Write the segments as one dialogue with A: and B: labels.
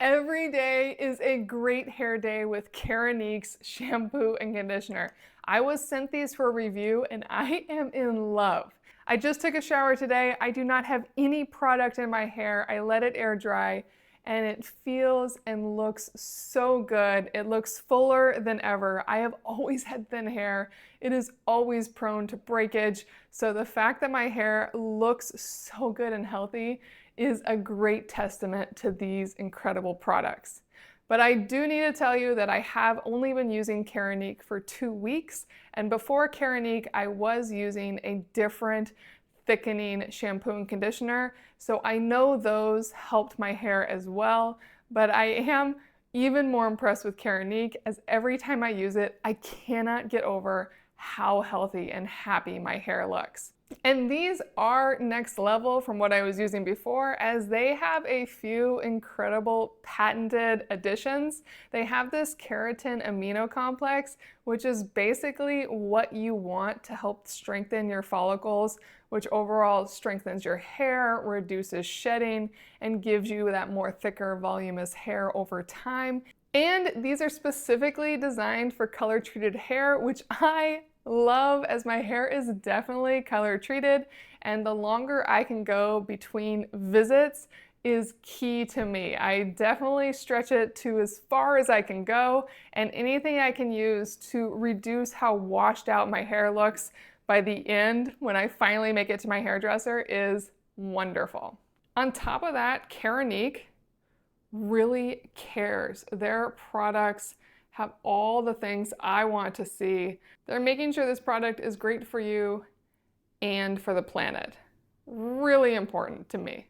A: Every day is a great hair day with Keranique's shampoo and conditioner. I was sent these for review and I am in love. I just took a shower today. I do not have any product in my hair. I let it air dry and it feels and looks so good. It looks fuller than ever. I have always had thin hair. It is always prone to breakage. So the fact that my hair looks so good and healthy is a great testament to these incredible products. But I do need to tell you that I have only been using Keranique for 2 weeks, and before Keranique I was using a different thickening shampoo and conditioner, so I know those helped my hair as well, but I am even more impressed with Keranique as every time I use it, I cannot get over how healthy and happy my hair looks. And these are next level from what I was using before, as they have a few incredible patented additions. They have this keratin amino complex, which is basically what you want to help strengthen your follicles, which overall strengthens your hair, reduces shedding, and gives you that more thicker, voluminous hair over time. And these are specifically designed for color-treated hair, which I love, as my hair is definitely color treated, and the longer I can go between visits is key to me. I definitely stretch it to as far as I can go, and anything I can use to reduce how washed out my hair looks by the end when I finally make it to my hairdresser is wonderful. On top of that, Keranique really cares. Their products have all the things I want to see. They're making sure this product is great for you and for the planet. Really important to me.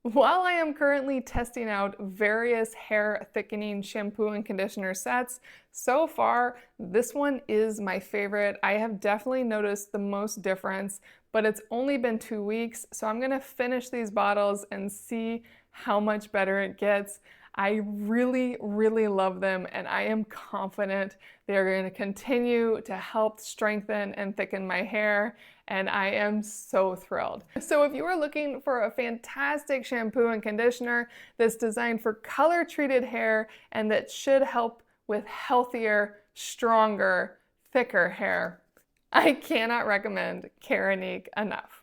A: While I am currently testing out various hair thickening shampoo and conditioner sets, so far this one is my favorite. I have definitely noticed the most difference, but it's only been 2 weeks, so I'm gonna finish these bottles and see how much better it gets. I really, really love them, and I am confident they're going to continue to help strengthen and thicken my hair, and I am so thrilled. So if you are looking for a fantastic shampoo and conditioner that's designed for color-treated hair and that should help with healthier, stronger, thicker hair, I cannot recommend Keranique enough.